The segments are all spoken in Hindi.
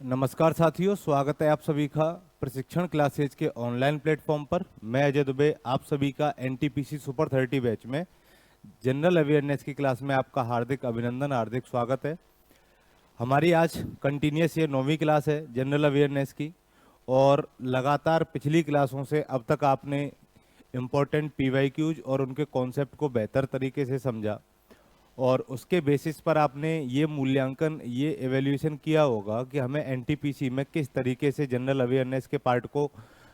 नमस्कार साथियों, स्वागत है आप सभी का प्रशिक्षण क्लासेज के ऑनलाइन प्लेटफॉर्म पर। मैं अजय दुबे आप सभी का एनटीपीसी सुपर 30 बैच में जनरल अवेयरनेस की क्लास में आपका हार्दिक अभिनंदन, हार्दिक स्वागत है। हमारी आज कंटिन्यूस ये 9वीं क्लास है जनरल अवेयरनेस की, और लगातार पिछली क्लासों से अब तक आपने इम्पोर्टेंट पीवाईक्यूज और उनके कॉन्सेप्ट को बेहतर तरीके से समझा, और उसके बेसिस पर आपने ये मूल्यांकन, ये एवेल्यूएशन किया होगा कि हमें एनटीपीसी में किस तरीके से जनरल अवेयरनेस के पार्ट को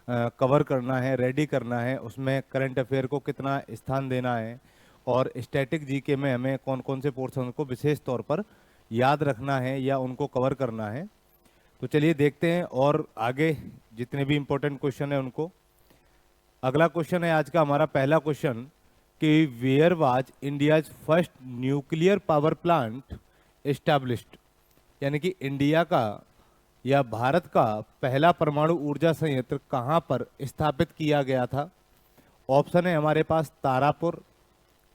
कवर करना है, रेडी करना है, उसमें करंट अफेयर को कितना स्थान देना है, और स्टैटिक जीके में हमें कौन कौन से पोर्शन को विशेष तौर पर याद रखना है या उनको कवर करना है। तो चलिए देखते हैं और आगे जितने भी इम्पोर्टेंट क्वेश्चन है उनको। अगला क्वेश्चन है आज का हमारा पहला क्वेश्चन कि where was India's first nuclear power plant established, यानी कि इंडिया का या भारत का पहला परमाणु ऊर्जा संयंत्र कहाँ पर स्थापित किया गया था। ऑप्शन है हमारे पास तारापुर,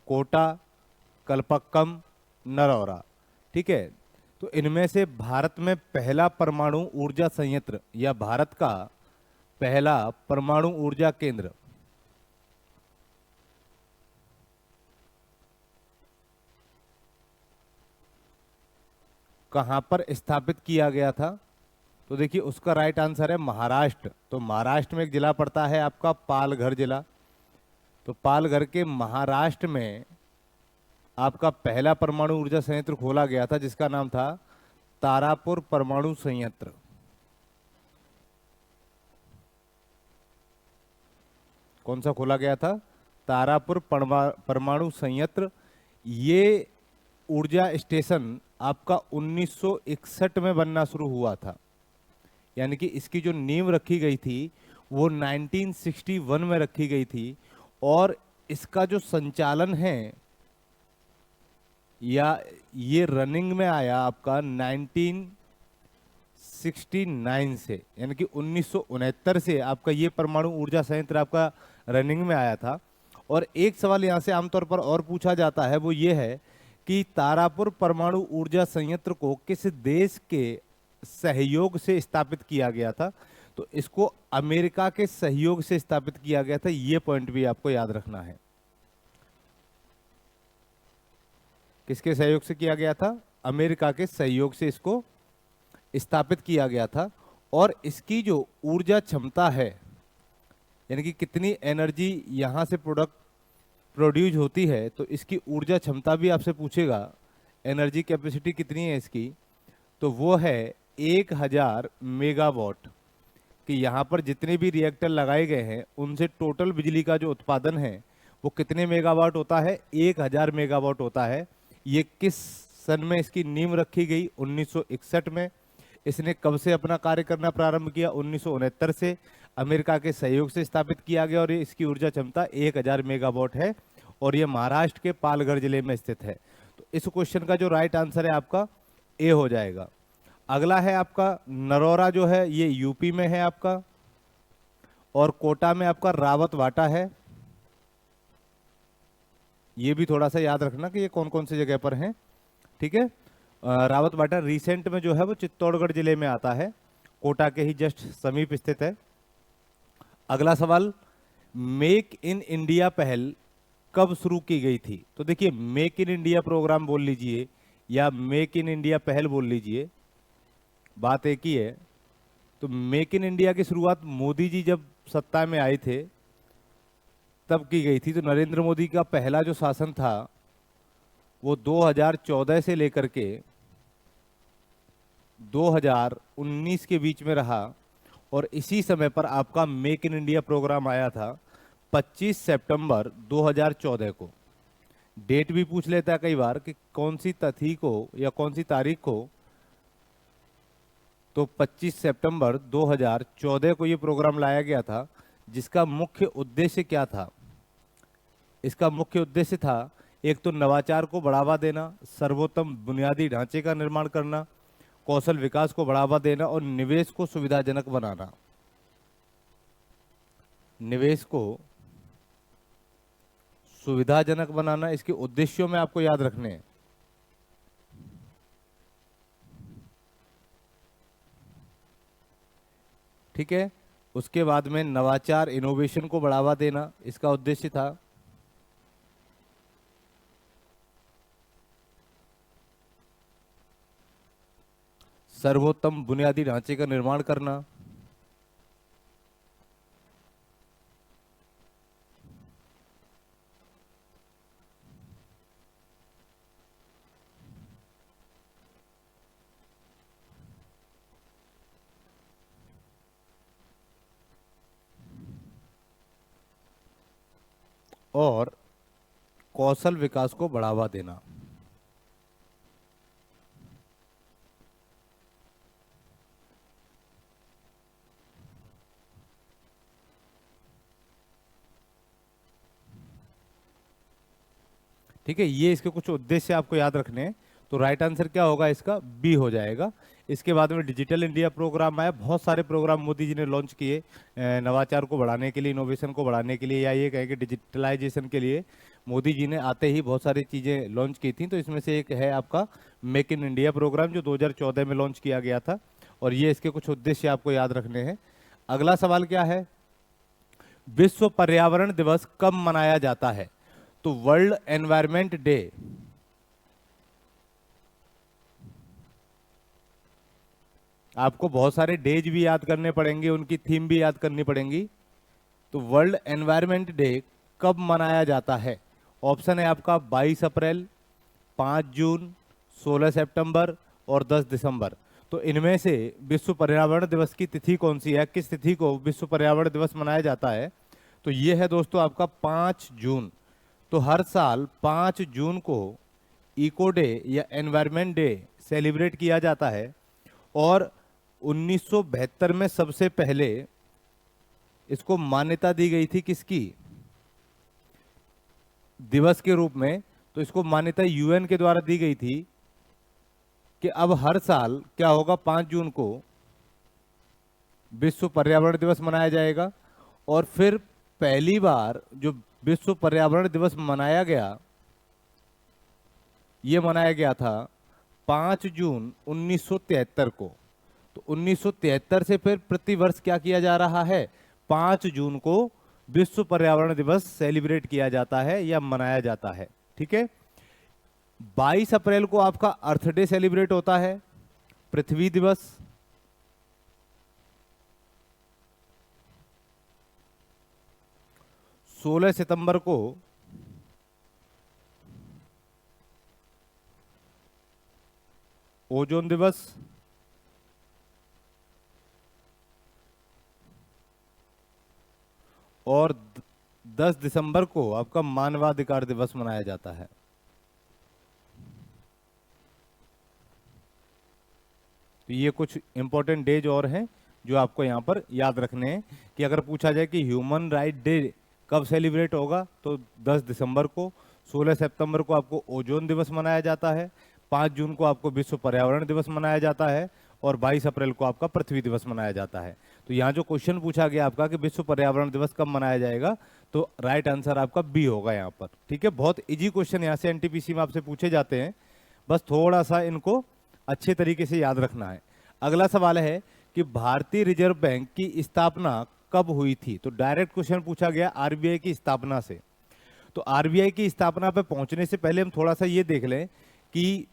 कोटा, कलपक्कम, नरौरा। ठीक है, तो इनमें से भारत में पहला परमाणु ऊर्जा संयंत्र या भारत का पहला परमाणु ऊर्जा केंद्र कहां पर स्थापित किया गया था। तो देखिए उसका राइट आंसर है महाराष्ट्र। तो महाराष्ट्र में एक जिला पड़ता है आपका पालघर जिला। तो पालघर के महाराष्ट्र में आपका पहला परमाणु ऊर्जा संयंत्र खोला गया था, जिसका नाम था तारापुर परमाणु संयंत्र। कौन सा खोला गया था? तारापुर परमाणु संयंत्र। ये ऊर्जा स्टेशन आपका 1961 में बनना शुरू हुआ था, यानी कि इसकी जो नींव रखी गई थी वो 1961 में रखी गई थी, और इसका जो संचालन है या ये रनिंग में आया आपका 1969 से, यानी कि 1969 से आपका ये परमाणु ऊर्जा संयंत्र आपका रनिंग में आया था। और एक सवाल यहाँ से आमतौर पर और पूछा जाता है, वो ये है कि तारापुर परमाणु ऊर्जा संयंत्र को किस देश के सहयोग से स्थापित किया गया था। तो इसको अमेरिका के सहयोग से स्थापित किया गया था, ये पॉइंट भी आपको याद रखना है। किसके सहयोग से किया गया था? अमेरिका के सहयोग से इसको स्थापित किया गया था। और इसकी जो ऊर्जा क्षमता है, यानी कि कितनी एनर्जी यहां से प्रोड्यूस होती है, तो इसकी ऊर्जा क्षमता भी आपसे पूछेगा, एनर्जी कैपेसिटी कितनी है इसकी, तो वो है 1000 मेगावाट। कि यहाँ पर जितने भी रिएक्टर लगाए गए हैं उनसे टोटल बिजली का जो उत्पादन है वो कितने मेगावाट होता है? 1000 मेगावाट होता है। ये किस सन में इसकी नींव रखी गई? 1961 में। इसने कब से अपना कार्य करना प्रारंभ किया? 1969 से। अमेरिका के सहयोग से स्थापित किया गया, और इसकी ऊर्जा क्षमता 1000 मेगावाट है, और ये महाराष्ट्र के पालघर जिले में स्थित है। तो इस क्वेश्चन का जो राइट आंसर है आपका ए हो जाएगा। अगला है आपका नरौरा, जो है ये यूपी में है आपका, और कोटा में आपका रावत वाटा है। ये भी थोड़ा सा याद रखना कि ये कौन कौन सी जगह पर हैं। ठीक है, रावत वाटा रिसेंट में जो है वो चित्तौड़गढ़ जिले में आता है, कोटा के ही जस्ट समीप स्थित है। अगला सवाल, मेक इन इंडिया पहल कब शुरू की गई थी? तो देखिए मेक इन इंडिया प्रोग्राम बोल लीजिए या मेक इन इंडिया पहल बोल लीजिए, बात एक ही है। तो मेक इन इंडिया की शुरुआत मोदी जी जब सत्ता में आए थे तब की गई थी। तो नरेंद्र मोदी का पहला जो शासन था वो 2014 से लेकर के 2019 के बीच में रहा, और इसी समय पर आपका मेक इन इंडिया प्रोग्राम आया था 25 सितंबर 2014 को। डेट भी पूछ लेता है कई बार कि कौन सी तिथि को या कौन सी तारीख को। तो 25 सितंबर 2014 को ये प्रोग्राम लाया गया था, जिसका मुख्य उद्देश्य क्या था? इसका मुख्य उद्देश्य था एक तो नवाचार को बढ़ावा देना, सर्वोत्तम बुनियादी ढांचे का निर्माण करना, कौशल विकास को बढ़ावा देना, और निवेश को सुविधाजनक बनाना। निवेश को सुविधाजनक बनाना इसके उद्देश्यों में आपको याद रखने हैं। ठीक है। उसके बाद में नवाचार इनोवेशन को बढ़ावा देना इसका उद्देश्य था। सर्वोत्तम बुनियादी ढांचे का निर्माण करना, और कौशल विकास को बढ़ावा देना। ठीक है, ये इसके कुछ उद्देश्य आपको याद रखने हैं। तो राइट आंसर क्या होगा इसका? बी हो जाएगा। इसके बाद में डिजिटल इंडिया प्रोग्राम आया, बहुत सारे प्रोग्राम मोदी जी ने लॉन्च किए नवाचार को बढ़ाने के लिए, इनोवेशन को बढ़ाने के लिए, या ये कहें कि डिजिटलाइजेशन के लिए। मोदी जी ने आते ही बहुत सारी चीज़ें लॉन्च की थी, तो इसमें से एक है आपका मेक इन इंडिया प्रोग्राम, जो 2014 में लॉन्च किया गया था। और ये इसके कुछ उद्देश्य आपको याद रखने हैं। अगला सवाल क्या है? विश्व पर्यावरण दिवस कब मनाया जाता है? तो वर्ल्ड एनवायरमेंट डे आपको बहुत सारे डेज भी याद करने पड़ेंगे, उनकी थीम भी याद करनी पड़ेंगी। तो वर्ल्ड एनवायरमेंट डे कब मनाया जाता है? ऑप्शन है आपका 22 अप्रैल, 5 जून, 16 सितंबर और 10 दिसंबर। तो इनमें से विश्व पर्यावरण दिवस की तिथि कौन सी है? किस तिथि को विश्व पर्यावरण दिवस मनाया जाता है? तो ये है दोस्तों आपका 5 जून। तो हर साल 5 जून को इको डे या एनवायरमेंट डे सेलिब्रेट किया जाता है। और 1972 में सबसे पहले इसको मान्यता दी गई थी, किसकी? दिवस के रूप में। तो इसको मान्यता यूएन के द्वारा दी गई थी कि अब हर साल क्या होगा, 5 जून को विश्व पर्यावरण दिवस मनाया जाएगा। और फिर पहली बार जो विश्व पर्यावरण दिवस मनाया गया, ये मनाया गया था 5 जून 1973 को। तो 1973 से फिर प्रतिवर्ष क्या किया जा रहा है? 5 जून को विश्व पर्यावरण दिवस सेलिब्रेट किया जाता है या मनाया जाता है। ठीक है। 22 अप्रैल को आपका अर्थ डे सेलिब्रेट होता है, पृथ्वी दिवस। सोलह सितंबर को ओजोन दिवस। और 10 दिसंबर को आपका मानवाधिकार दिवस मनाया जाता है। तो ये कुछ इंपॉर्टेंट डेज और हैं जो आपको यहां पर याद रखने हैं कि अगर पूछा जाए कि ह्यूमन राइट डे कब सेलिब्रेट होगा, तो 10 दिसंबर को। 16 सितंबर को आपको ओजोन दिवस मनाया जाता है। 5 जून को आपको विश्व पर्यावरण दिवस मनाया जाता है। और 22 अप्रैल को आपका पृथ्वी दिवस मनाया जाता है। तो यहाँ जो क्वेश्चन पूछा गया आपका कि विश्व पर्यावरण दिवस कब मनाया जाएगा, तो राइट आंसर आपका बी होगा यहाँ पर। ठीक है, बहुत इजी क्वेश्चन यहाँ से एनटीपीसी में आपसे पूछे जाते हैं, बस थोड़ा सा इनको अच्छे तरीके से याद रखना है। अगला सवाल है कि भारतीय रिजर्व बैंक की स्थापना कब हुई थी? तो डायरेक्ट क्वेश्चन पूछा गया आरबीआई की स्थापना से। तो आरबीआई की स्थापना पर पहुंचने से पहले हम थोड़ा सा ये देख लें कि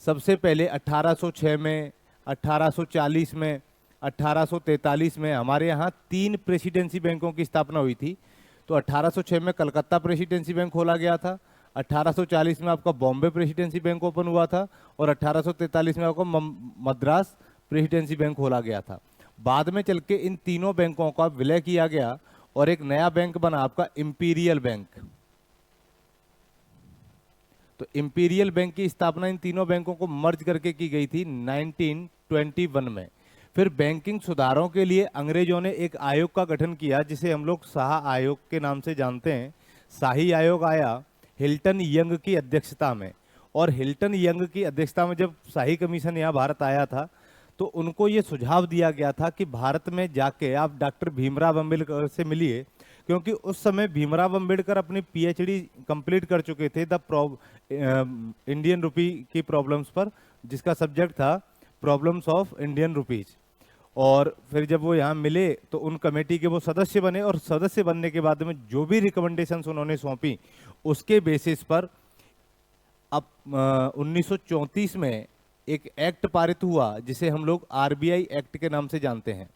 सबसे पहले 1806 में, 1840 में, 1843 में हमारे यहाँ 3 प्रेसिडेंसी बैंकों की स्थापना हुई थी। तो 1806 में कलकत्ता प्रेसिडेंसी बैंक खोला गया था, 1840 में आपका बॉम्बे प्रेसिडेंसी बैंक ओपन हुआ था, और 1843 में आपको मद्रास प्रेसिडेंसी बैंक खोला गया था। बाद में चल के इन तीनों बैंकों का विलय किया गया और एक नया बैंक बना आपका इंपीरियल बैंक। तो इंपीरियल बैंक की स्थापना इन तीनों बैंकों को मर्ज करके की गई थी 1921 में। फिर बैंकिंग सुधारों के लिए अंग्रेजों ने एक आयोग का गठन किया जिसे हम लोग शाह आयोग के नाम से जानते हैं। शाही आयोग आया हिल्टन यंग की अध्यक्षता में। और हिल्टन यंग की अध्यक्षता में जब शाही कमीशन यहाँ भारत आया था, तो उनको ये सुझाव दिया गया था कि भारत में जाके आप डॉक्टर भीमराव अंबेडकर से मिलिए, क्योंकि उस समय भीमराव अंबेडकर अपनी पीएचडी कंप्लीट कर चुके थे इंडियन रुपी की प्रॉब्लम्स पर, जिसका सब्जेक्ट था प्रॉब्लम्स ऑफ इंडियन रुपीज। और फिर जब वो यहाँ मिले तो उन कमेटी के वो सदस्य बने, और सदस्य बनने के बाद में जो भी रिकमेंडेशंस उन्होंने सौंपी उसके बेसिस पर अब 1934 में एक एक्ट पारित हुआ जिसे हम लोग आरबीआई एक्ट के नाम से जानते हैं।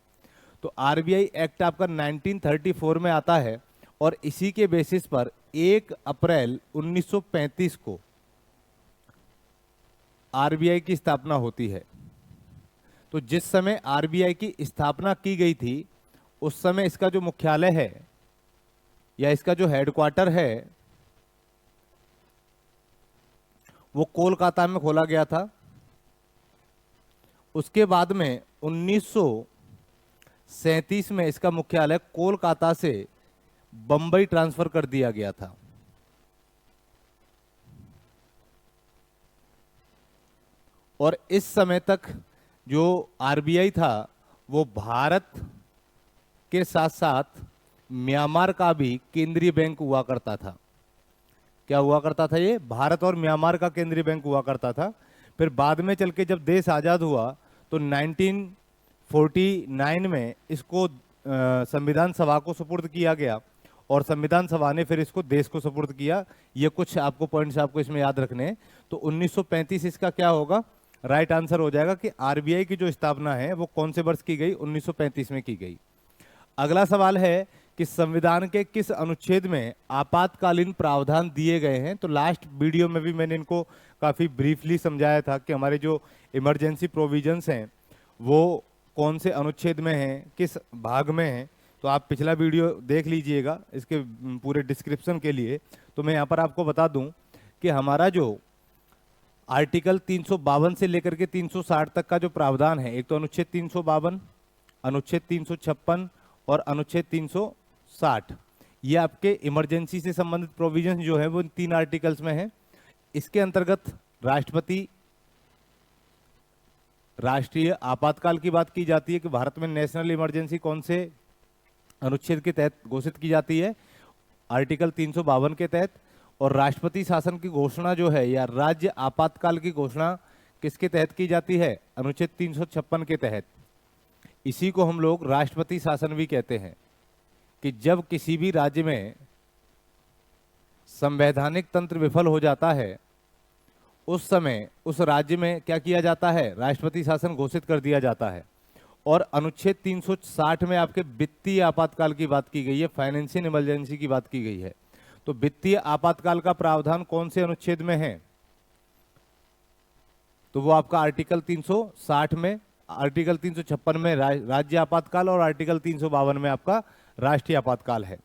तो आरबीआई एक्ट आपका 1934 में आता है, और इसी के बेसिस पर 1 अप्रैल 1935 को आरबीआई की स्थापना होती है। तो जिस समय आरबीआई की स्थापना की गई थी उस समय इसका जो मुख्यालय है या इसका जो हेडक्वार्टर है वो कोलकाता में खोला गया था। उसके बाद में 1937 में इसका मुख्यालय कोलकाता से बंबई ट्रांसफर कर दिया गया था। और इस समय तक जो आरबीआई था वो भारत के साथ साथ म्यांमार का भी केंद्रीय बैंक हुआ करता था। क्या हुआ करता था? ये भारत और म्यांमार का केंद्रीय बैंक हुआ करता था। फिर बाद में चल के जब देश आज़ाद हुआ तो 1949 में इसको संविधान सभा को सुपुर्द किया गया, और संविधान सभा ने फिर इसको देश को सुपुर्द किया। ये कुछ आपको पॉइंट्स आपको इसमें याद रखने हैं। तो 1935 इसका क्या होगा? राइट आंसर हो जाएगा कि आरबीआई की जो स्थापना है वो कौन से वर्ष की गई? 1935 में की गई। अगला सवाल है कि संविधान के किस अनुच्छेद में आपातकालीन प्रावधान दिए गए हैं? तो लास्ट वीडियो में भी मैंने इनको काफी ब्रीफली समझाया था कि हमारे जो इमरजेंसी प्रोविजंस हैं वो कौन से अनुच्छेद में हैं, किस भाग में हैं। तो आप पिछला वीडियो देख लीजिएगा इसके पूरे डिस्क्रिप्शन के लिए। तो मैं यहाँ पर आपको बता दूं कि हमारा जो आर्टिकल 352 से लेकर के 360 तक का जो प्रावधान है, एक तो अनुच्छेद 352, अनुच्छेद 356 और अनुच्छेद 360, ये आपके इमरजेंसी से संबंधित प्रोविजन जो है वो इन 3 आर्टिकल्स में है। इसके अंतर्गत राष्ट्रपति राष्ट्रीय आपातकाल की बात की जाती है कि भारत में नेशनल इमरजेंसी कौन से अनुच्छेद के तहत घोषित की जाती है? आर्टिकल 352 के तहत। और राष्ट्रपति शासन की घोषणा जो है या राज्य आपातकाल की घोषणा किसके तहत की जाती है? अनुच्छेद 356 के तहत। इसी को हम लोग राष्ट्रपति शासन भी कहते हैं कि जब किसी भी राज्य में संवैधानिक तंत्र विफल हो जाता है उस समय उस राज्य में क्या किया जाता है? राष्ट्रपति शासन घोषित कर दिया जाता है। और अनुच्छेद 360 में आपके वित्तीय आपातकाल की बात की गई है, फाइनेंशियल इमरजेंसी की बात की गई है। तो वित्तीय आपातकाल का प्रावधान कौन से अनुच्छेद में है? तो वो आपका आर्टिकल 360 में, आर्टिकल 356 में राज्य आपातकाल, और आर्टिकल 352 में आपका राष्ट्रीय आपातकाल है।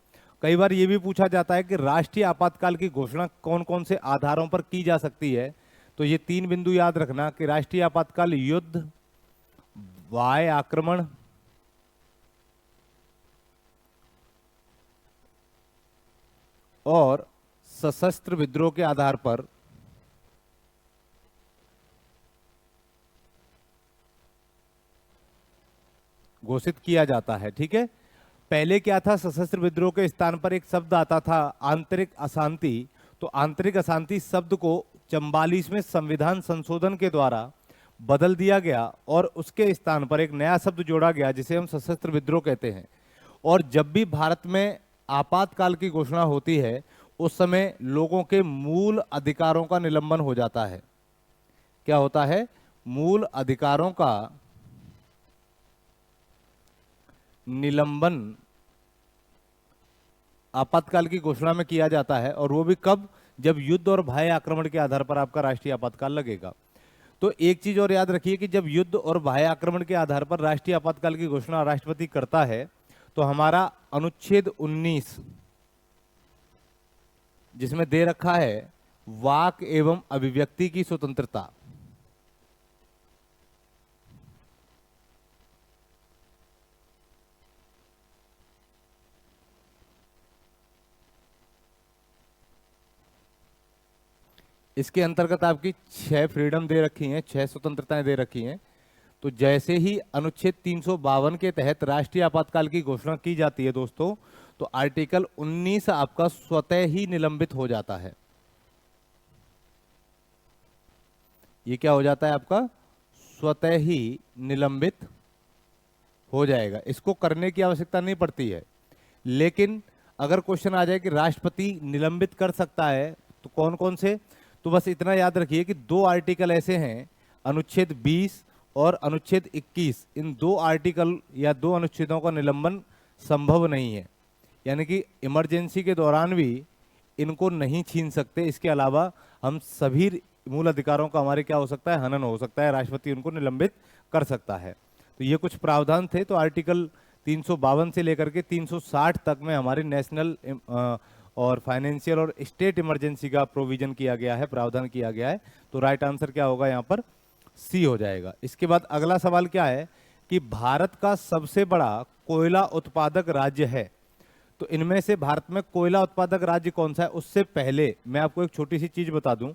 कई बार ये भी पूछा जाता है कि राष्ट्रीय आपातकाल की घोषणा कौन कौन से आधारों पर की जा सकती है। तो ये 3 बिंदु याद रखना कि राष्ट्रीय आपातकाल युद्ध, वाय आक्रमण और सशस्त्र विद्रोह के आधार पर घोषित किया जाता है। ठीक है, पहले क्या था? सशस्त्र विद्रोह के स्थान पर एक शब्द आता था आंतरिक अशांति। तो आंतरिक अशांति शब्द को 44 में संविधान संशोधन के द्वारा बदल दिया गया और उसके स्थान पर एक नया शब्द जोड़ा गया जिसे हम सशस्त्र विद्रोह कहते हैं। और जब भी भारत में आपातकाल की घोषणा होती है उस समय लोगों के मूल अधिकारों का निलंबन हो जाता है। क्या होता है? मूल अधिकारों का निलंबन आपातकाल की घोषणा में किया जाता है। और वो भी कब? जब युद्ध और बाह्य आक्रमण के आधार पर आपका राष्ट्रीय आपातकाल लगेगा। तो एक चीज और याद रखिए कि जब युद्ध और बाह्य आक्रमण के आधार पर राष्ट्रीय आपातकाल की घोषणा राष्ट्रपति करता है तो हमारा अनुच्छेद 19 जिसमें दे रखा है वाक एवं अभिव्यक्ति की स्वतंत्रता, इसके अंतर्गत आपकी 6 फ्रीडम दे रखी हैं, 6 स्वतंत्रताएं दे रखी हैं। तो जैसे ही अनुच्छेद 352 के तहत राष्ट्रीय आपातकाल की घोषणा की जाती है दोस्तों, तो आर्टिकल 19 आपका स्वतः ही निलंबित हो जाता है। ये क्या हो जाता है? आपका स्वतः ही निलंबित हो जाएगा, इसको करने की आवश्यकता नहीं पड़ती है। लेकिन अगर क्वेश्चन आ जाए कि राष्ट्रपति निलंबित कर सकता है तो कौन कौन से, तो बस इतना याद रखिए कि दो आर्टिकल ऐसे हैं, अनुच्छेद 20 और अनुच्छेद 21, इन दो आर्टिकल या दो अनुच्छेदों का निलंबन संभव नहीं है, यानी कि इमरजेंसी के दौरान भी इनको नहीं छीन सकते। इसके अलावा हम सभी मूल अधिकारों का हमारे क्या हो सकता है, हनन हो सकता है, राष्ट्रपति उनको निलंबित कर सकता है। तो ये कुछ प्रावधान थे। तो आर्टिकल 352 से लेकर के 360 तक में हमारी नेशनल और फाइनेंशियल और स्टेट इमरजेंसी का प्रोविजन किया गया है, प्रावधान किया गया है। तो राइट आंसर क्या होगा यहाँ पर, सी हो जाएगा। इसके बाद अगला सवाल क्या है कि भारत का सबसे बड़ा कोयला उत्पादक राज्य है। तो इनमें से भारत में कोयला उत्पादक राज्य कौन सा है, उससे पहले मैं आपको एक छोटी सी चीज बता दूं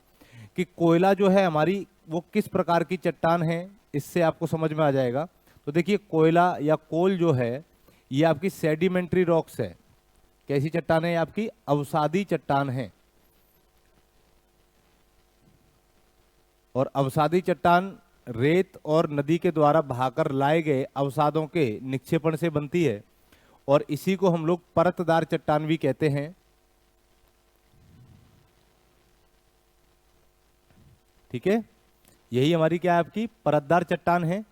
कि कोयला जो है हमारी वो किस प्रकार की चट्टान है, इससे आपको समझ में आ जाएगा। तो देखिए कोयला या कोल जो है ये आपकी सेडिमेंट्री रॉक्स है। कैसी चट्टान है, ये आपकी अवसादी चट्टान है। और अवसादी चट्टान रेत और नदी के द्वारा बहाकर लाए गए अवसादों के निक्षेपण से बनती है, और इसी को हम लोग परतदार चट्टान भी कहते हैं। ठीक है, यही हमारी क्या है, आपकी परतदार चट्टान है।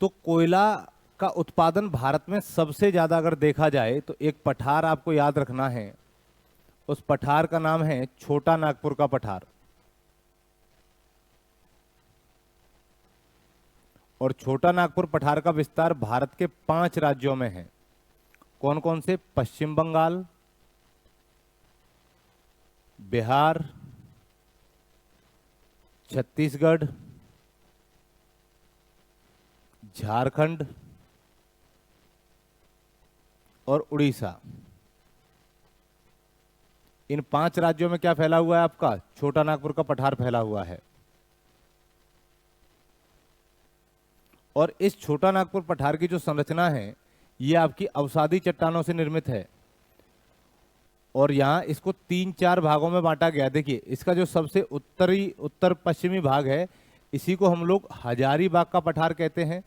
तो कोयला का उत्पादन भारत में सबसे ज्यादा अगर देखा जाए तो एक पठार आपको याद रखना है, उस पठार का नाम है छोटा नागपुर का पठार। और छोटा नागपुर पठार का विस्तार भारत के 5 राज्यों में है। कौन कौन से, पश्चिम बंगाल, बिहार, छत्तीसगढ़, झारखंड और उड़ीसा। इन 5 राज्यों में क्या फैला हुआ है, आपका छोटा नागपुर का पठार फैला हुआ है। और इस छोटा नागपुर पठार की जो संरचना है ये आपकी अवसादी चट्टानों से निर्मित है, और यहां इसको 3-4 भागों में बांटा गया। देखिए इसका जो सबसे उत्तर पश्चिमी भाग है इसी को हम लोग हजारीबाग का पठार कहते हैं।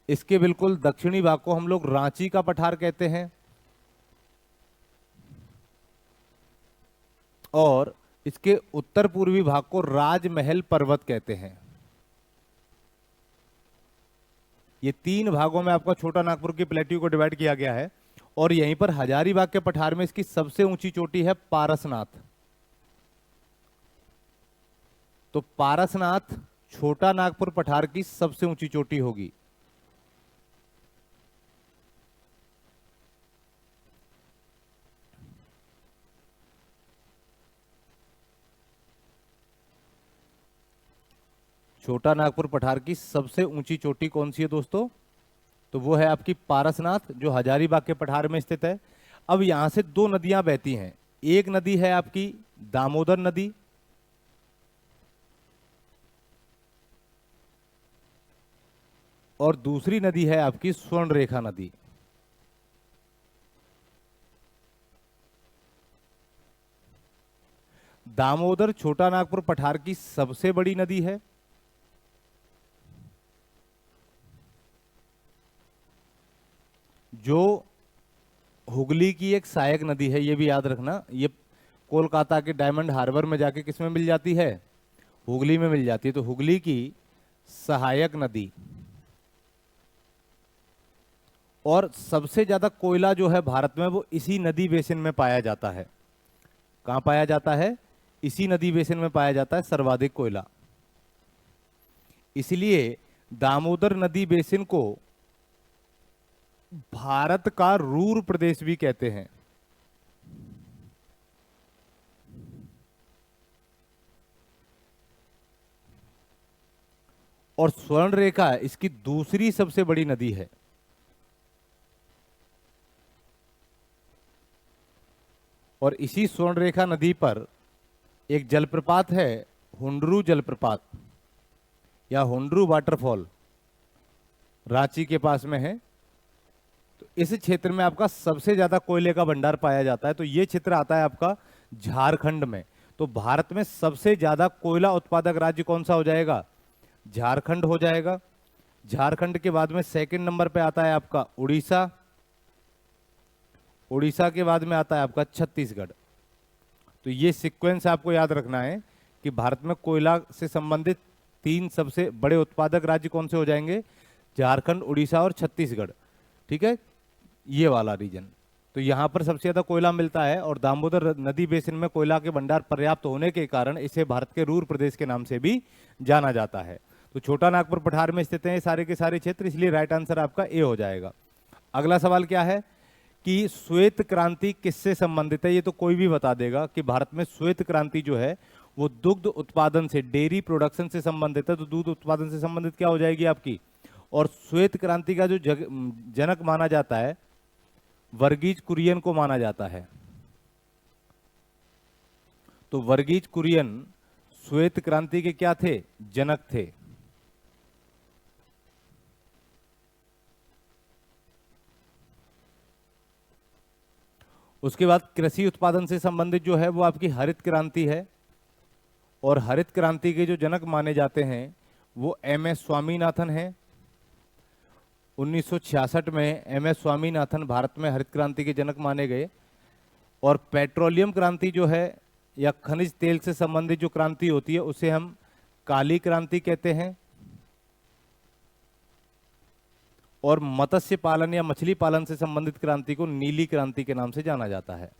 इसके बिल्कुल दक्षिणी भाग को हम लोग रांची का पठार कहते हैं, और इसके उत्तर पूर्वी भाग को राजमहल पर्वत कहते हैं। ये 3 भागों में आपका छोटा नागपुर की प्लेट्यू को डिवाइड किया गया है। और यहीं पर हजारीबाग के पठार में इसकी सबसे ऊंची चोटी है पारसनाथ। तो पारसनाथ छोटा नागपुर पठार की सबसे ऊंची चोटी होगी। छोटा नागपुर पठार की सबसे ऊंची चोटी कौन सी है दोस्तों, तो वो है आपकी पारसनाथ, जो हजारीबाग के पठार में स्थित है। अब यहां से 2 नदियां बहती हैं। एक नदी है आपकी दामोदर नदी, और दूसरी नदी है आपकी स्वर्णरेखा नदी। दामोदर छोटा नागपुर पठार की सबसे बड़ी नदी है, जो हुगली की एक सहायक नदी है। ये भी याद रखना, ये कोलकाता के डायमंड हार्बर में जाके किस में मिल जाती है, हुगली में मिल जाती है। तो हुगली की सहायक नदी। और सबसे ज्यादा कोयला जो है भारत में वो इसी नदी बेसिन में पाया जाता है। कहां पाया जाता है, इसी नदी बेसिन में पाया जाता है सर्वाधिक कोयला। इसलिए दामोदर नदी बेसिन को भारत का रूर प्रदेश भी कहते हैं। और स्वर्णरेखा इसकी दूसरी सबसे बड़ी नदी है। और इसी स्वर्णरेखा नदी पर एक जलप्रपात है, हुंडरू जलप्रपात या हुंडरू वाटरफॉल, रांची के पास में है। तो इस क्षेत्र में आपका सबसे ज्यादा कोयले का भंडार पाया जाता है। तो ये क्षेत्र आता है आपका झारखंड में। तो भारत में सबसे ज्यादा कोयला उत्पादक राज्य कौन सा हो जाएगा, झारखंड हो जाएगा। झारखंड के बाद में सेकंड नंबर पे आता है आपका उड़ीसा, उड़ीसा के बाद में आता है आपका छत्तीसगढ़। तो ये सीक्वेंस आपको याद रखना है कि भारत में कोयला से संबंधित 3 सबसे बड़े उत्पादक राज्य कौन से हो जाएंगे, झारखंड, उड़ीसा और छत्तीसगढ़। ठीक है, ये वाला रीजन। तो यहाँ पर सबसे ज्यादा कोयला मिलता है और दामोदर नदी बेसिन में कोयला के भंडार पर्याप्त होने के कारण इसे भारत के रूर प्रदेश के नाम से भी जाना जाता है। तो छोटा नागपुर पठार में स्थित है सारे के सारे क्षेत्र, इसलिए राइट आंसर आपका ए हो जाएगा। अगला सवाल क्या है कि श्वेत क्रांति किससे संबंधित है, ये तो कोई भी बता देगा कि भारत में श्वेत क्रांति जो है वो दुग्ध उत्पादन से, डेयरी प्रोडक्शन से संबंधित है। तो दूध उत्पादन से संबंधित क्या हो जाएगी आपकी। और श्वेत क्रांति का जो जनक माना जाता है वर्गीज कुरियन को माना जाता है। तो वर्गीज कुरियन श्वेत क्रांति के क्या थे, जनक थे। उसके बाद कृषि उत्पादन से संबंधित जो है वो आपकी हरित क्रांति है। और हरित क्रांति के जो जनक माने जाते हैं वो एम.एस. स्वामीनाथन हैं। 1966 में एम.एस. स्वामीनाथन भारत में हरित क्रांति के जनक माने गए। और पेट्रोलियम क्रांति जो है या खनिज तेल से संबंधित जो क्रांति होती है उसे हम काली क्रांति कहते हैं। और मत्स्य पालन या मछली पालन से संबंधित क्रांति को नीली क्रांति के नाम से जाना जाता है।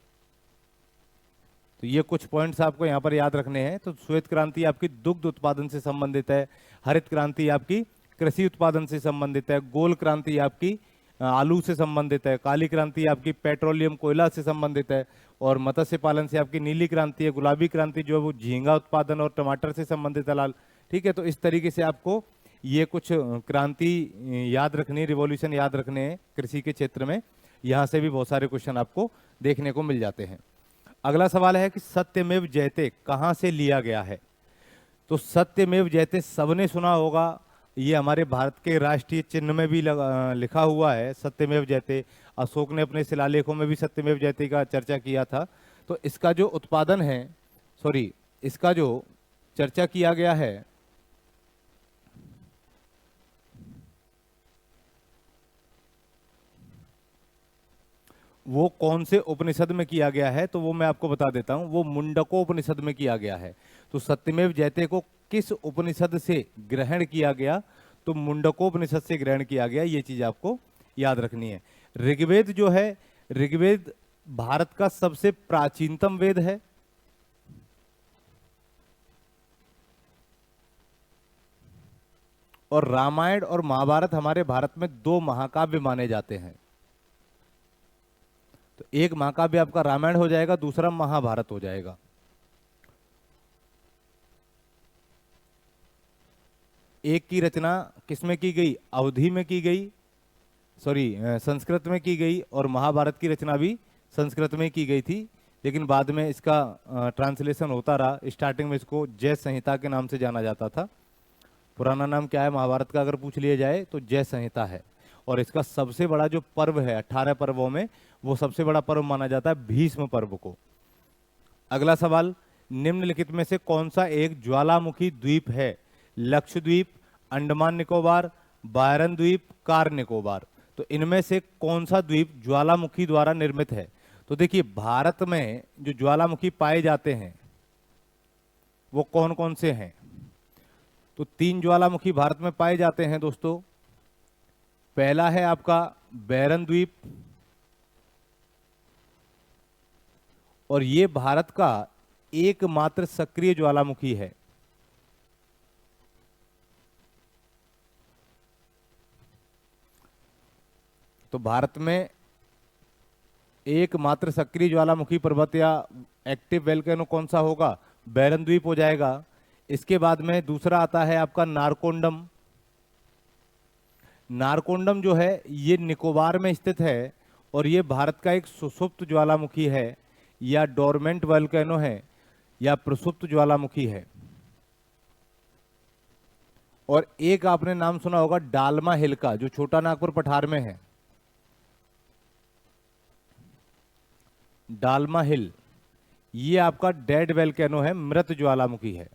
तो ये कुछ पॉइंट्स आपको यहाँ पर याद रखने हैं। तो श्वेत क्रांति आपकी दुग्ध उत्पादन से संबंधित है, हरित क्रांति आपकी कृषि उत्पादन से संबंधित है, गोल क्रांति आपकी आलू से संबंधित है, काली क्रांति आपकी पेट्रोलियम कोयला से संबंधित है, और मत्स्य पालन से आपकी नीली क्रांति है। गुलाबी क्रांति जो है वो झींगा उत्पादन और टमाटर से संबंधित है लाल। ठीक है, तो इस तरीके से आपको ये कुछ क्रांति याद रखनी, रिवॉल्यूशन याद रखने हैं कृषि के क्षेत्र में। यहाँ से भी बहुत सारे क्वेश्चन आपको देखने को मिल जाते हैं। अगला सवाल है कि सत्यमेव जयते कहाँ से लिया गया है। तो सत्यमेव जयते सबने सुना होगा, ये हमारे भारत के राष्ट्रीय चिन्ह में भी लिखा हुआ है सत्यमेव जयते। अशोक ने अपने शिलालेखों में भी सत्यमेव जयते का चर्चा किया था। तो इसका जो उत्पादन है, इसका जो चर्चा किया गया है वो कौन से उपनिषद में किया गया है, तो वो मैं आपको बता देता हूं। वो मुंडको उपनिषद में किया गया है। तो सत्यमेव जयते को किस उपनिषद से ग्रहण किया गया, तो मुंडको उपनिषद से ग्रहण किया गया। ये चीज आपको याद रखनी है। ऋग्वेद जो है, ऋग्वेद भारत का सबसे प्राचीनतम वेद है। और रामायण और महाभारत हमारे भारत में 2 महाकाव्य माने जाते हैं। तो एक महाकाव्य आपका रामायण हो जाएगा, दूसरा महाभारत हो जाएगा। एक की रचना किसमें की गई, अवधी में की गई, संस्कृत में की गई। और महाभारत की रचना भी संस्कृत में की गई थी, लेकिन बाद में इसका ट्रांसलेशन होता रहा। स्टार्टिंग में इसको जय संहिता के नाम से जाना जाता था। पुराना नाम क्या है महाभारत का अगर पूछ लिया जाए तो जय संहिता है। और इसका सबसे बड़ा जो पर्व है 18 पर्वों में, वो सबसे बड़ा पर्व माना जाता है भीष्म पर्व को। अगला सवाल, निम्नलिखित में से कौन सा एक ज्वालामुखी द्वीप है। लक्षद्वीप, अंडमान निकोबार, बायरन द्वीप, कार निकोबार। तो इनमें से कौन सा द्वीप ज्वालामुखी द्वारा निर्मित है। तो देखिए भारत में जो ज्वालामुखी पाए जाते हैं वो कौन कौन से हैं। तो 3 ज्वालामुखी भारत में पाए जाते हैं दोस्तों। पहला है आपका बैरन द्वीप, और ये भारत का एकमात्र सक्रिय ज्वालामुखी है। तो भारत में एकमात्र सक्रिय ज्वालामुखी पर्वत या एक्टिव वोल्केनो कौन सा होगा, बैरन द्वीप हो जाएगा। इसके बाद में दूसरा आता है आपका नारकोंडम। नारकोंडम जो है ये निकोबार में स्थित है, और ये भारत का एक सुषुप्त ज्वालामुखी है, या डोरमेंट वोल्केनो है, या प्रसुप्त ज्वालामुखी है। और एक आपने नाम सुना होगा डालमा हिल का, जो छोटा नागपुर पठार में है। डालमा हिल ये आपका डेड वोल्केनो है, मृत ज्वालामुखी है।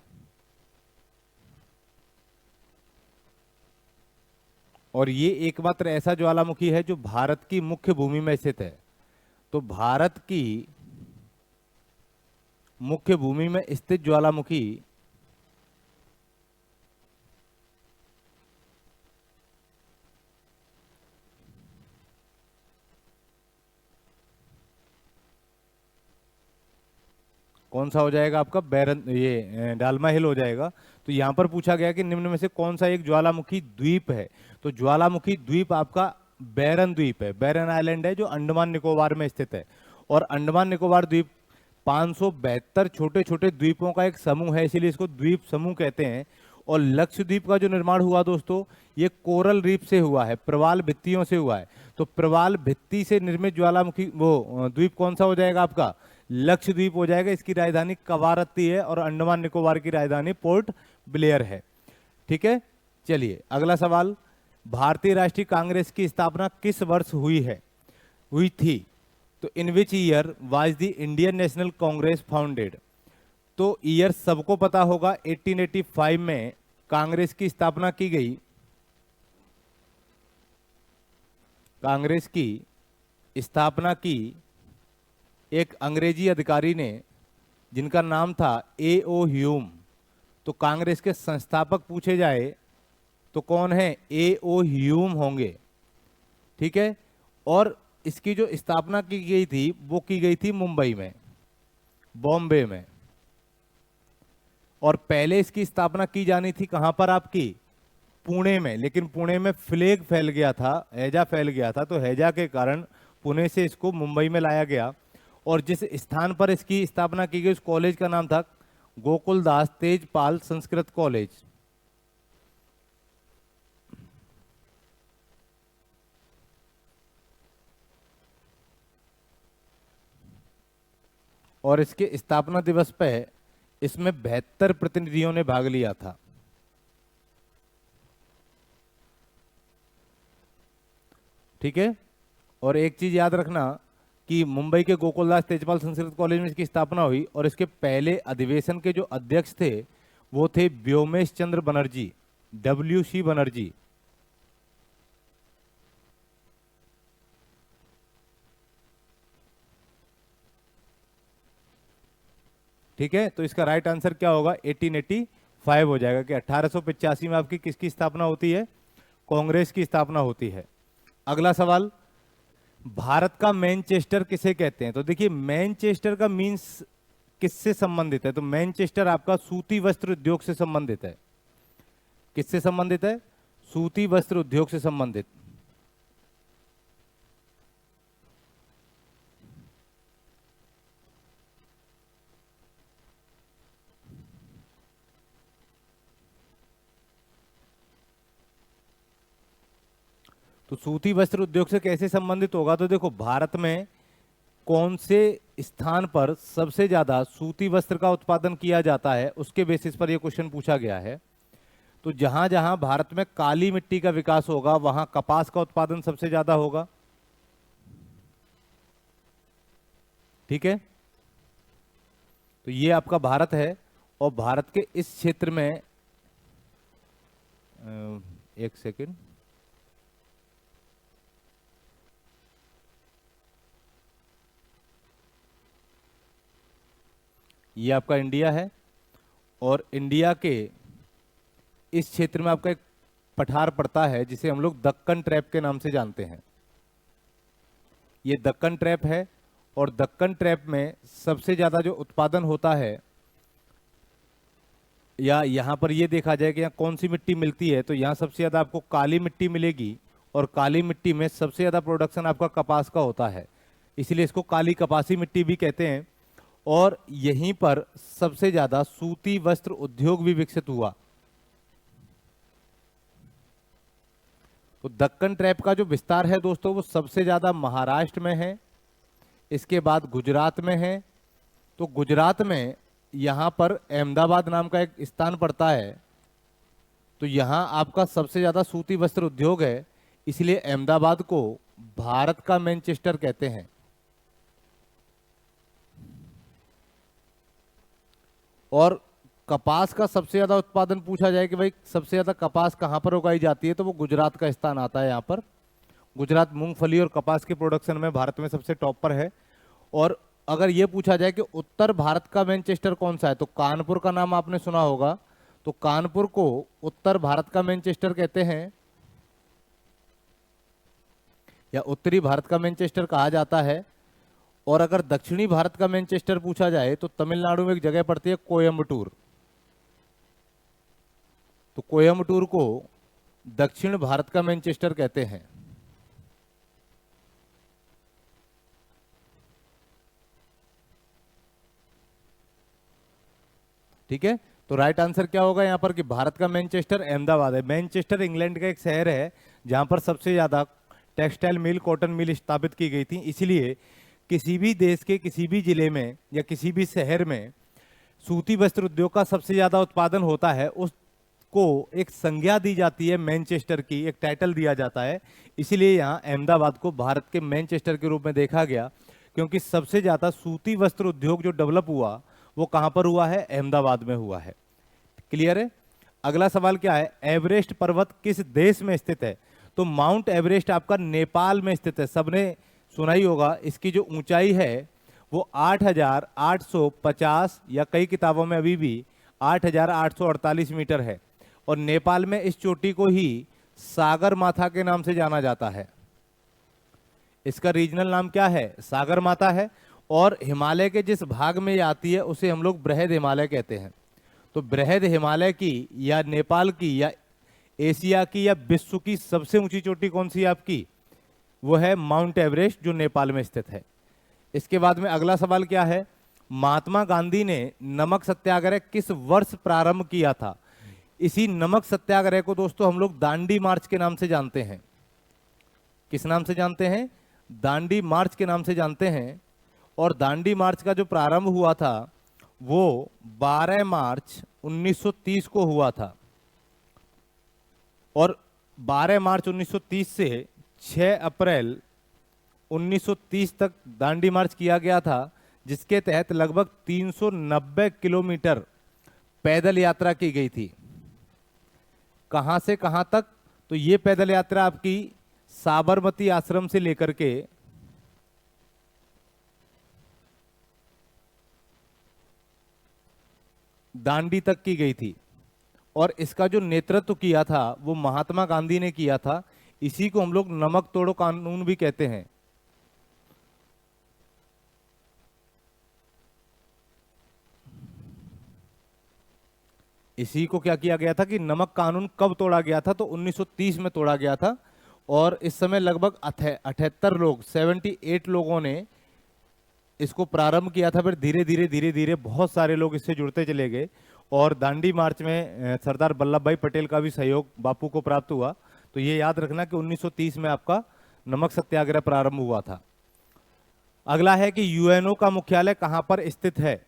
और ये एकमात्र ऐसा ज्वालामुखी है जो भारत की मुख्य भूमि में स्थित है। तो भारत की मुख्य भूमि में स्थित ज्वालामुखी कौन सा हो जाएगा आपका? बैरन, ये डालमा हिल हो जाएगा। तो यहां पर पूछा गया कि निम्न में से कौन सा एक ज्वालामुखी द्वीप है। तो ज्वालामुखी द्वीप आपका बैरन द्वीप है। बैरन आइलैंड है जो अंडमान निकोबार में स्थित है। और अंडमान निकोबार द्वीप 572 छोटे छोटे द्वीपों का एक समूह है, इसीलिए इसको द्वीप समूह कहते हैं। और लक्षद्वीप का जो निर्माण हुआ दोस्तों, ये कोरल रीफ से हुआ है, प्रवाल भित्तियों से हुआ है। तो प्रवाल भित्ति से निर्मित ज्वालामुखी वो द्वीप कौन सा हो जाएगा आपका? लक्षद्वीप हो जाएगा। इसकी राजधानी कवारत्ती है और अंडमान निकोबार की राजधानी पोर्ट ब्लेयर है। ठीक है, चलिए अगला सवाल। भारतीय राष्ट्रीय कांग्रेस की स्थापना किस वर्ष हुई थी? तो in which year was the Indian National Congress founded? तो ईयर सबको पता होगा, 1885 में कांग्रेस की स्थापना की गई। कांग्रेस की स्थापना की एक अंग्रेजी अधिकारी ने, जिनका नाम था A.O. ह्यूम। तो कांग्रेस के संस्थापक पूछे जाए तो कौन है? A.O. ह्यूम होंगे। ठीक है, और इसकी जो स्थापना की गई थी वो की गई थी मुंबई में, बॉम्बे में। और पहले इसकी स्थापना की जानी थी कहां पर आपकी? पुणे में। लेकिन पुणे में प्लेग फैल गया था, हैजा फैल गया था, तो हैजा के कारण पुणे से इसको मुंबई में लाया गया। और जिस स्थान पर इसकी स्थापना की गई उस कॉलेज का नाम था गोकुलदास तेजपाल संस्कृत कॉलेज। और इसके स्थापना दिवस पे इसमें 72 प्रतिनिधियों ने भाग लिया था। ठीक है, और एक चीज याद रखना कि मुंबई के गोकुलदास तेजपाल संस्कृत कॉलेज में इसकी स्थापना हुई और इसके पहले अधिवेशन के जो अध्यक्ष थे वो थे व्योमेश चंद्र बनर्जी, WC बनर्जी। ठीक है, तो इसका राइट आंसर क्या होगा? 1885 हो जाएगा कि 1885 में आपकी किसकी स्थापना होती है? कांग्रेस की स्थापना होती है। अगला सवाल, भारत का मैनचेस्टर किसे कहते हैं? तो देखिए मैनचेस्टर का मीन्स किससे संबंधित है? तो मैनचेस्टर आपका सूती वस्त्र उद्योग से संबंधित है। किससे संबंधित है? सूती वस्त्र उद्योग से संबंधित। तो सूती वस्त्र उद्योग से कैसे संबंधित होगा? तो देखो भारत में कौन से स्थान पर सबसे ज्यादा सूती वस्त्र का उत्पादन किया जाता है उसके बेसिस पर यह क्वेश्चन पूछा गया है। तो जहां जहां भारत में काली मिट्टी का विकास होगा वहां कपास का उत्पादन सबसे ज्यादा होगा। ठीक है, तो ये आपका भारत है। और भारत के इस क्षेत्र में एक सेकंड, ये आपका इंडिया है। और इंडिया के इस क्षेत्र में आपका एक पठार पड़ता है जिसे हम लोग दक्कन ट्रैप के नाम से जानते हैं। ये दक्कन ट्रैप है और दक्कन ट्रैप में सबसे ज्यादा जो उत्पादन होता है, या यहां पर ये देखा जाए कि यहाँ कौन सी मिट्टी मिलती है, तो यहाँ सबसे ज्यादा आपको काली मिट्टी मिलेगी। और काली मिट्टी में सबसे ज्यादा प्रोडक्शन आपका कपास का होता है, इसलिए इसको काली कपासी मिट्टी भी कहते हैं। और यहीं पर सबसे ज्यादा सूती वस्त्र उद्योग भी विकसित हुआ। तो दक्कन ट्रैप का जो विस्तार है दोस्तों वो सबसे ज्यादा महाराष्ट्र में है, इसके बाद गुजरात में है। तो गुजरात में यहां पर अहमदाबाद नाम का एक स्थान पड़ता है, तो यहां आपका सबसे ज्यादा सूती वस्त्र उद्योग है, इसलिए अहमदाबाद को भारत का मैनचेस्टर कहते हैं। और कपास का सबसे ज्यादा उत्पादन पूछा जाए कि भाई सबसे ज्यादा कपास कहाँ पर उगाई जाती है, तो वो गुजरात का स्थान आता है यहाँ पर। गुजरात मूंगफली और कपास के प्रोडक्शन में भारत में सबसे टॉप पर है। और अगर ये पूछा जाए कि उत्तर भारत का मैनचेस्टर कौन सा है, तो कानपुर का नाम आपने सुना होगा। तो कानपुर को उत्तर भारत का मैनचेस्टर कहते हैं, या उत्तरी भारत का मैनचेस्टर कहा जाता है। और अगर दक्षिणी भारत का मैनचेस्टर पूछा जाए तो तमिलनाडु में एक जगह पड़ती है कोयम्बटूर। तो कोयम्बटूर को दक्षिण भारत का मैनचेस्टर कहते हैं। ठीक है, तो राइट आंसर क्या होगा यहां पर कि भारत का मैनचेस्टर अहमदाबाद है। मैनचेस्टर इंग्लैंड का एक शहर है जहां पर सबसे ज्यादा टेक्सटाइल मिल, कॉटन मिल स्थापित की गई थी। इसलिए किसी भी देश के किसी भी जिले में या किसी भी शहर में सूती वस्त्र उद्योग का सबसे ज्यादा उत्पादन होता है, उसको एक संज्ञा दी जाती है मैनचेस्टर की, एक टाइटल दिया जाता है। इसीलिए यहाँ अहमदाबाद को भारत के मैनचेस्टर के रूप में देखा गया, क्योंकि सबसे ज्यादा सूती वस्त्र उद्योग जो डेवलप हुआ वो कहां पर हुआ है, अहमदाबाद में हुआ है। क्लियर है। अगला सवाल क्या है, एवरेस्ट पर्वत किस देश में स्थित है? तो माउंट एवरेस्ट आपका नेपाल में स्थित है। सबने सुना ही होगा, इसकी जो ऊंचाई है वो 8,850 या कई किताबों में अभी भी 8,848 मीटर है। और नेपाल में इस चोटी को ही सागर माथा के नाम से जाना जाता है। इसका रीजनल नाम क्या है, सागर माता है। और हिमालय के जिस भाग में ये आती है उसे हम लोग बृहद हिमालय कहते हैं। तो बृहद हिमालय की या नेपाल की या एशिया की या विश्व की सबसे ऊंची चोटी कौन सी है आपकी, वो है माउंट एवरेस्ट जो नेपाल में स्थित है। इसके बाद में अगला सवाल क्या है, महात्मा गांधी ने नमक सत्याग्रह किस वर्ष प्रारंभ किया था? इसी नमक सत्याग्रह को दोस्तों हम लोग दांडी मार्च के नाम से जानते हैं। किस नाम से जानते हैं, दांडी मार्च के नाम से जानते हैं। और दांडी मार्च का जो प्रारंभ हुआ था वो 12 मार्च 1930 को हुआ था। और 12 मार्च 1930 से 6 अप्रैल 1930 तक दांडी मार्च किया गया था, जिसके तहत लगभग 390 किलोमीटर पैदल यात्रा की गई थी। कहां से कहां तक, तो ये पैदल यात्रा आपकी साबरमती आश्रम से लेकर के दांडी तक की गई थी। और इसका जो नेतृत्व किया था वो महात्मा गांधी ने किया था। इसी को हम लोग नमक तोड़ो कानून भी कहते हैं। इसी को क्या किया गया था कि नमक कानून कब तोड़ा गया था, तो 1930 में तोड़ा गया था। और इस समय लगभग 78 लोग 78 लोगों ने इसको प्रारंभ किया था। फिर धीरे धीरे बहुत सारे लोग इससे जुड़ते चले गए। और दांडी मार्च में सरदार वल्लभ भाई पटेल का भी सहयोग बापू को प्राप्त हुआ। तो ये याद रखना कि 1930 में आपका नमक सत्याग्रह प्रारंभ हुआ था। अगला है कि यूएनओ का मुख्यालय कहां पर स्थित है?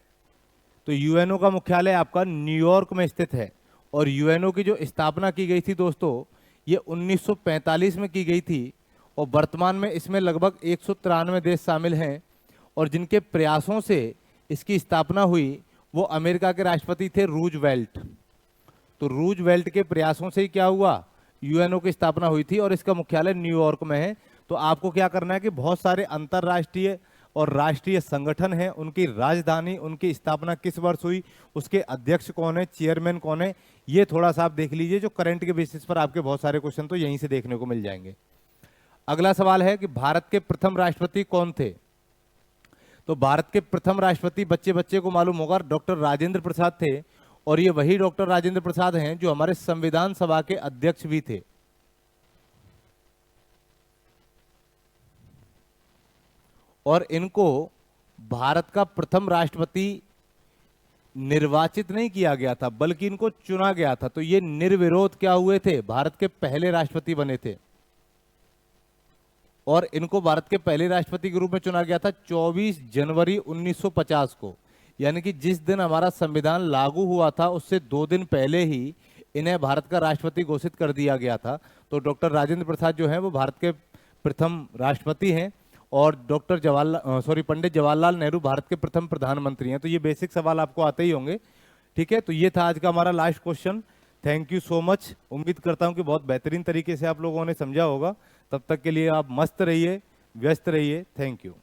तो यूएनओ का मुख्यालय आपका न्यूयॉर्क में स्थित है। और यूएनओ की जो स्थापना की गई थी दोस्तों, ये 1945 में की गई थी। और वर्तमान में इसमें लगभग 193 देश शामिल हैं। और जिनके प्रयासों से इसकी स्थापना हुई वो अमेरिका के राष्ट्रपति थे रूजवेल्ट। तो रूजवेल्ट के प्रयासों से ही क्या हुआ, यूएनओ की स्थापना हुई थी। और इसका मुख्यालय न्यूयॉर्क में है। तो आपको क्या करना है कि बहुत सारे अंतर्राष्ट्रीय और राष्ट्रीय संगठन हैं, उनकी राजधानी, उनकी स्थापना किस वर्ष हुई, उसके अध्यक्ष कौन है, चेयरमैन कौन है, ये थोड़ा सा आप देख लीजिए। जो करंट के बेसिस पर आपके बहुत सारे क्वेश्चन तो यहीं से देखने को मिल जाएंगे। अगला सवाल है कि भारत के प्रथम राष्ट्रपति कौन थे? तो भारत के प्रथम राष्ट्रपति बच्चे बच्चे को मालूम होगा, डॉक्टर राजेंद्र प्रसाद थे। और ये वही डॉक्टर राजेंद्र प्रसाद हैं जो हमारे संविधान सभा के अध्यक्ष भी थे। और इनको भारत का प्रथम राष्ट्रपति निर्वाचित नहीं किया गया था, बल्कि इनको चुना गया था। तो ये निर्विरोध क्या हुए थे, भारत के पहले राष्ट्रपति बने थे। और इनको भारत के पहले राष्ट्रपति के रूप में चुना गया था 24 जनवरी 1950 को। यानी कि जिस दिन हमारा संविधान लागू हुआ था उससे 2 दिन पहले ही इन्हें भारत का राष्ट्रपति घोषित कर दिया गया था। तो डॉक्टर राजेंद्र प्रसाद जो हैं वो भारत के प्रथम राष्ट्रपति हैं। और पंडित जवाहरलाल नेहरू भारत के प्रथम प्रधानमंत्री हैं। तो ये बेसिक सवाल आपको आते ही होंगे ठीक है, तो ये था आज का हमारा last question. Thank you so much. उम्मीद करता हूं कि बहुत बेहतरीन तरीके से आप लोगों ने समझा होगा। तब तक के लिए आप मस्त रहिए, व्यस्त रहिए। Thank you.